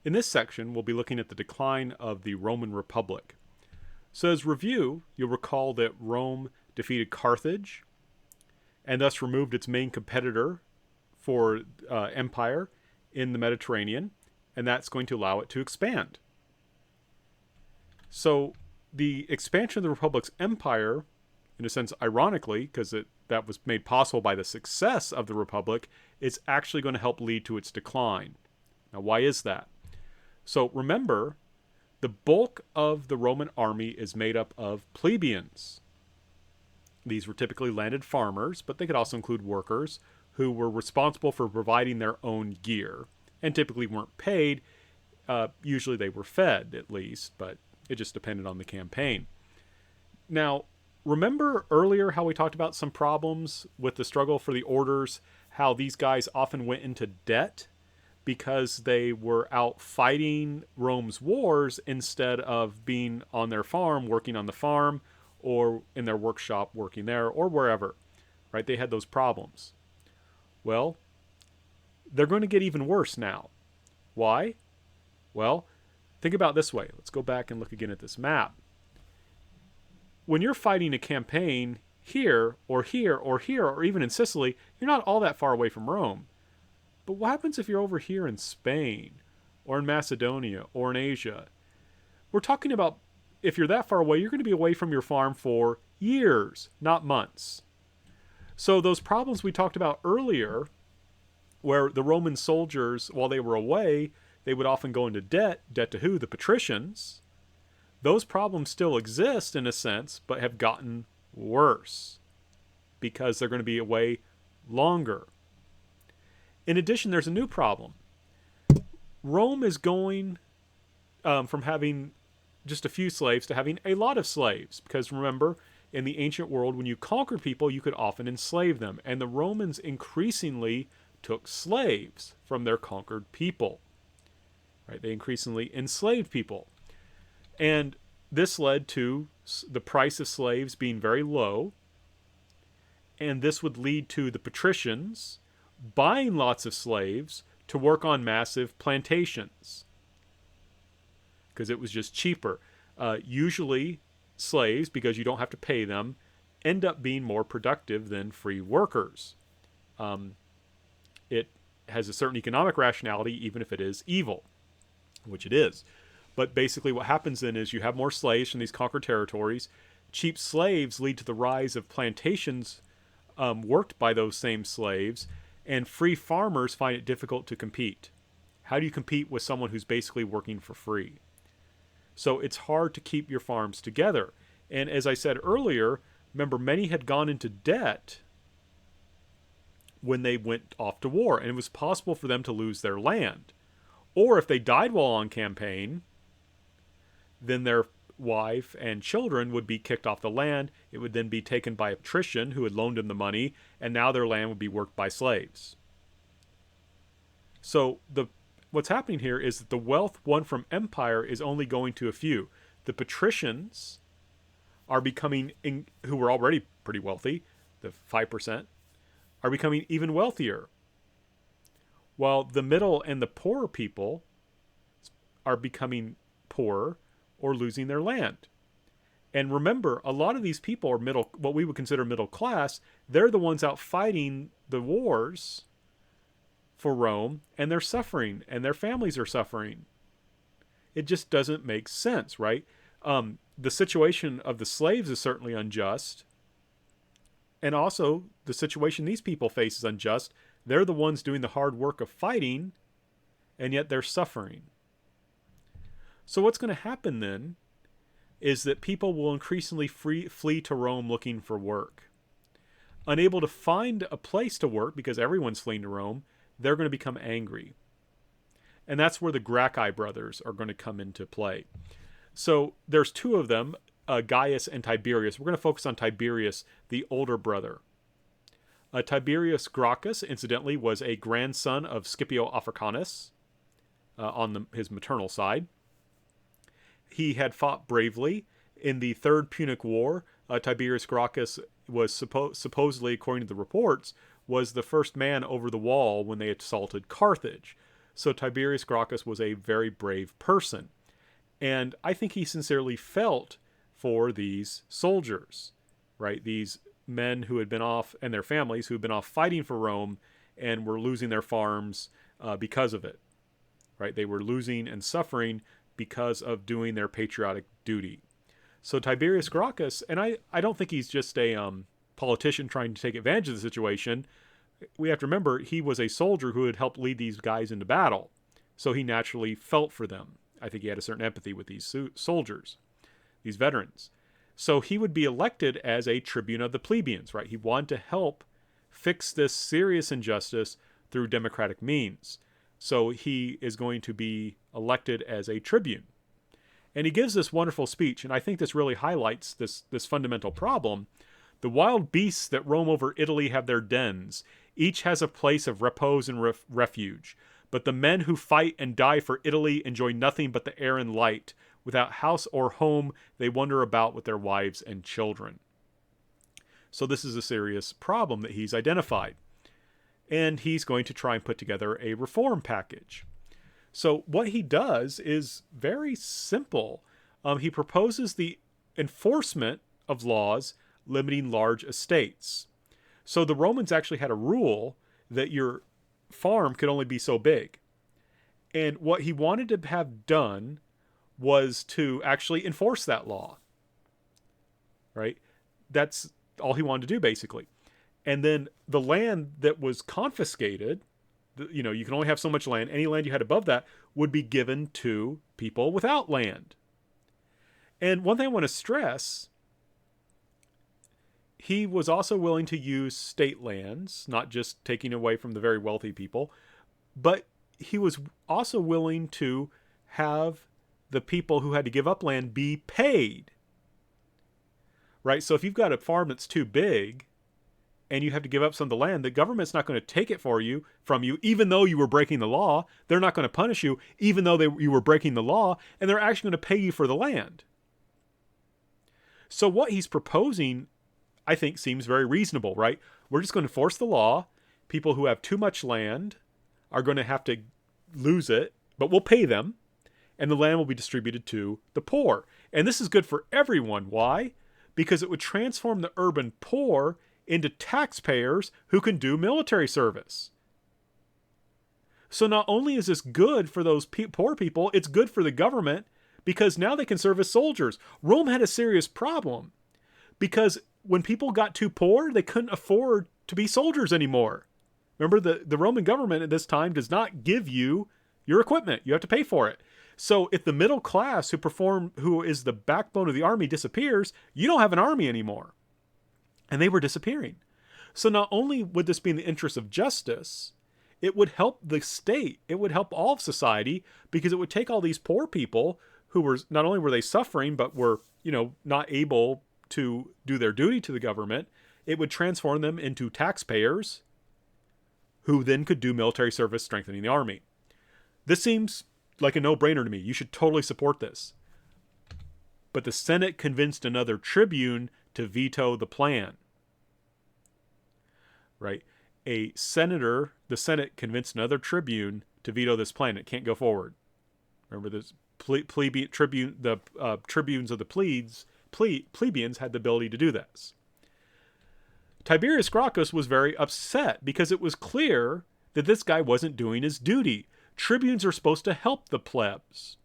In this section, we'll be looking at the decline of the Roman Republic. So, as review, you'll recall that Rome defeated Carthage and thus removed its main competitor for empire in the Mediterranean, and that's going to allow it to expand. So, the expansion of the Republic's empire, in a sense, ironically, because that was made possible by the success of the Republic, is actually going to help lead to its decline. Now, why is that? So, remember, the bulk of the Roman army is made up of plebeians. These were typically landed farmers, but they could also include workers who were responsible for providing their own gear and typically weren't paid. Usually they were fed, at least, but it just depended on the campaign. Now, remember earlier how we talked about some problems with the struggle for the orders, how these guys often went into debt because they were out fighting Rome's wars instead of being on their farm, working on the farm, or in their workshop, working there, or wherever, right? They had those problems. Well, they're going to get even worse now. Why? Well, think about it this way. Let's go back and look again at this map. When you're fighting a campaign here, or here, or here, or even in Sicily, you're not all that far away from Rome. But what happens if you're over here in Spain, or in Macedonia, or in Asia? We're talking about if you're that far away, you're going to be away from your farm for years, not months. So those problems we talked about earlier, where the Roman soldiers, while they were away, they would often go into debt. Debt to who? The patricians. Those problems still exist in a sense, but have gotten worse because they're going to be away longer. In addition, there's a new problem. Rome is going from having just a few slaves to having a lot of slaves. Because remember, in the ancient world, when you conquered people, you could often enslave them. And the Romans increasingly took slaves from their conquered people. Right? They increasingly enslaved people. And this led to the price of slaves being very low. And this would lead to the patricians buying lots of slaves to work on massive plantations because it was just cheaper. Usually slaves, because you don't have to pay them, end up being more productive than free workers. It has a certain economic rationality, even if it is evil, which it is. But basically what happens then is you have more slaves from these conquered territories. Cheap slaves lead to the rise of plantations worked by those same slaves, and free farmers find it difficult to compete. How do you compete with someone who's basically working for free? So it's hard to keep your farms together. And as I said earlier, remember, many had gone into debt when they went off to war, and it was possible for them to lose their land. Or if they died while on campaign, then their wife and children would be kicked off the land. It would then be taken by a patrician who had loaned them the money, and now their land would be worked by slaves. So what's happening here is that the wealth won from empire is only going to a few. The patricians are becoming, who were already pretty wealthy, the 5%, are becoming even wealthier. While the middle and the poorer people are becoming poorer or losing their land. And remember, a lot of these people are what we would consider middle class. They're the ones out fighting the wars for Rome, and they're suffering, and their families are suffering. It just doesn't make sense, right? The situation of the slaves is certainly unjust. And also, the situation these people face is unjust. They're the ones doing the hard work of fighting, and yet they're suffering. So what's going to happen then is that people will increasingly flee to Rome looking for work. Unable to find a place to work because everyone's fleeing to Rome, they're going to become angry. And that's where the Gracchi brothers are going to come into play. So there's two of them, Gaius and Tiberius. We're going to focus on Tiberius, the older brother. Tiberius Gracchus, incidentally, was a grandson of Scipio Africanus on his maternal side. He had fought bravely in the Third Punic War. Tiberius Gracchus was supposedly, according to the reports, was the first man over the wall when they assaulted Carthage. So Tiberius Gracchus was a very brave person. And I think he sincerely felt for these soldiers, right? These men who had been off, and their families who had been off fighting for Rome and were losing their farms because of it, right? They were losing and suffering because of doing their patriotic duty. So Tiberius Gracchus, and I don't think he's just a politician trying to take advantage of the situation. We have to remember he was a soldier who had helped lead these guys into battle. So he naturally felt for them. I think he had a certain empathy with these soldiers, these veterans. So he would be elected as a tribune of the plebeians, right? He wanted to help fix this serious injustice through democratic means. So he is going to be elected as a tribune. And he gives this wonderful speech, and I think this really highlights this fundamental problem. The wild beasts that roam over Italy have their dens. Each has a place of repose and refuge. But the men who fight and die for Italy enjoy nothing but the air and light. Without house or home, they wander about with their wives and children. So this is a serious problem that he's identified. And he's going to try and put together a reform package. So what he does is very simple. He proposes the enforcement of laws limiting large estates. So the Romans actually had a rule that your farm could only be so big. And what he wanted to have done was to actually enforce that law. Right? That's all he wanted to do, basically. And then the land that was confiscated, you can only have so much land. Any land you had above that would be given to people without land. And one thing I want to stress, he was also willing to use state lands, not just taking away from the very wealthy people, but he was also willing to have the people who had to give up land be paid. Right? So if you've got a farm that's too big and you have to give up some of the land, the government's not going to take it from you, even though you were breaking the law. They're not going to punish you, even though you were breaking the law, and they're actually going to pay you for the land. So what he's proposing, I think, seems very reasonable, right? We're just going to force the law. People who have too much land are going to have to lose it, but we'll pay them, and the land will be distributed to the poor. And this is good for everyone. Why? Because it would transform the urban poor into taxpayers who can do military service. So not only is this good for those poor people, it's good for the government because now they can serve as soldiers. Rome had a serious problem because when people got too poor, they couldn't afford to be soldiers anymore. Remember, the Roman government at this time does not give you your equipment. You have to pay for it. So if the middle class who is the backbone of the army disappears, you don't have an army anymore. And they were disappearing. So not only would this be in the interest of justice, it would help the state. It would help all of society because it would take all these poor people who were, not only were they suffering, but were, not able to do their duty to the government. It would transform them into taxpayers who then could do military service, strengthening the army. This seems like a no-brainer to me. You should totally support this. But the Senate convinced another tribune to veto the plan. Right? The Senate convinced another tribune to veto this plan. It can't go forward. Remember, this tribunes of the plebeians had the ability to do this. Tiberius Gracchus was very upset because it was clear that this guy wasn't doing his duty. Tribunes are supposed to help the plebs,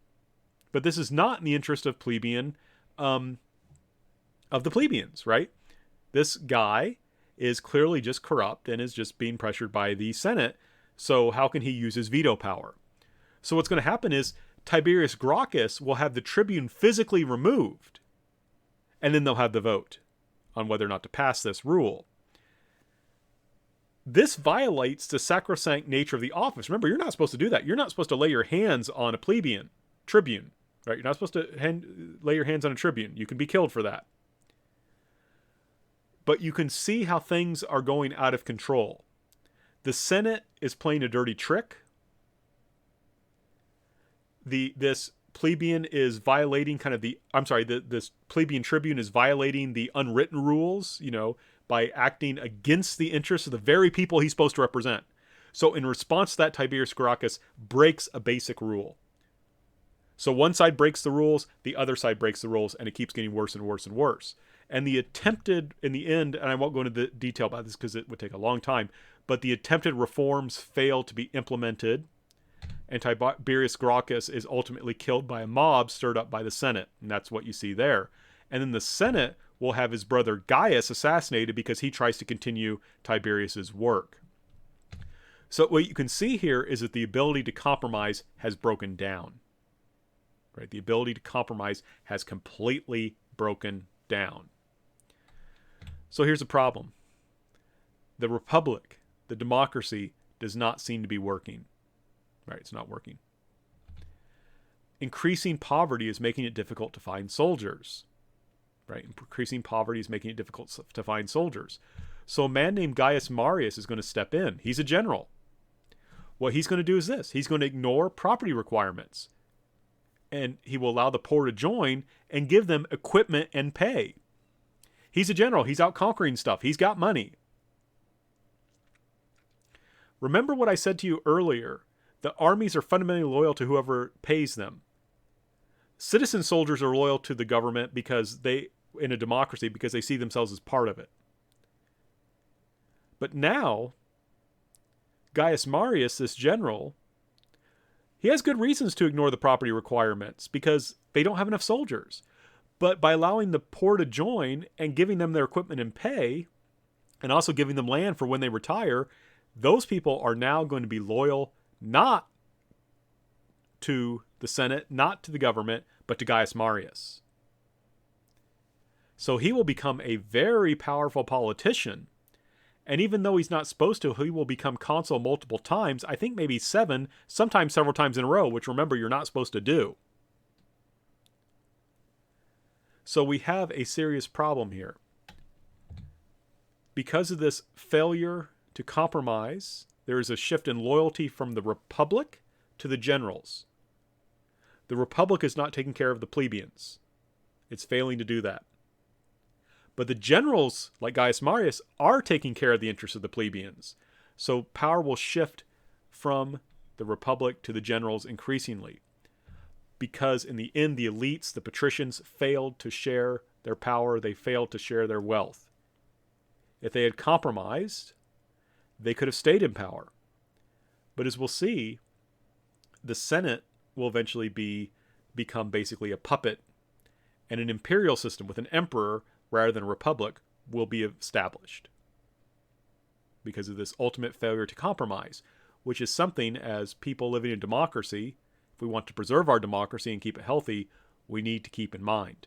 but this is not in the interest of the plebeians, right? This guy is clearly just corrupt and is just being pressured by the Senate. So how can he use his veto power? So what's going to happen is Tiberius Gracchus will have the tribune physically removed, and then they'll have the vote on whether or not to pass this rule. This violates the sacrosanct nature of the office. Remember, you're not supposed to do that. You're not supposed to lay your hands on a tribune, right? You're not supposed to lay your hands on a tribune. You can be killed for that. But you can see how things are going out of control. The Senate is playing a dirty trick. This plebeian is violating this plebeian tribune is violating the unwritten rules, by acting against the interests of the very people he's supposed to represent. So in response to that, Tiberius Gracchus breaks a basic rule. So one side breaks the rules, the other side breaks the rules, and it keeps getting worse and worse and worse. And the attempted, in the end, and I won't go into the detail about this because it would take a long time, but the attempted reforms fail to be implemented, and Tiberius Gracchus is ultimately killed by a mob stirred up by the Senate. And that's what you see there. And then the Senate will have his brother Gaius assassinated because he tries to continue Tiberius's work. So what you can see here is that the ability to compromise has broken down. Right? The ability to compromise has completely broken down. So here's the problem. The republic, the democracy, does not seem to be working. Right? It's not working. Increasing poverty is making it difficult to find soldiers. Right? Increasing poverty is making it difficult to find soldiers. So a man named Gaius Marius is going to step in. He's a general. What he's going to do is this. He's going to ignore property requirements. And he will allow the poor to join and give them equipment and pay. He's a general. He's out conquering stuff. He's got money. Remember what I said to you earlier. The armies are fundamentally loyal to whoever pays them. Citizen soldiers are loyal to the government because they, in a democracy, because they see themselves as part of it. But now, Gaius Marius, this general, he has good reasons to ignore the property requirements because they don't have enough soldiers. But by allowing the poor to join and giving them their equipment and pay, and also giving them land for when they retire, those people are now going to be loyal not to the Senate, not to the government, but to Gaius Marius. So he will become a very powerful politician. And even though he's not supposed to, he will become consul multiple times. I think maybe 7, sometimes several times in a row, which remember, you're not supposed to do. So we have a serious problem here. Because of this failure to compromise, there is a shift in loyalty from the Republic to the generals. The Republic is not taking care of the plebeians. It's failing to do that. But the generals, like Gaius Marius, are taking care of the interests of the plebeians. So power will shift from the Republic to the generals increasingly. Because in the end, the elites, the patricians, failed to share their power. They failed to share their wealth. If they had compromised, they could have stayed in power. But as we'll see, the Senate will eventually become basically a puppet, and an imperial system with an emperor rather than a republic will be established because of this ultimate failure to compromise, which is something as people living in democracy, if we want to preserve our democracy and keep it healthy, we need to keep in mind.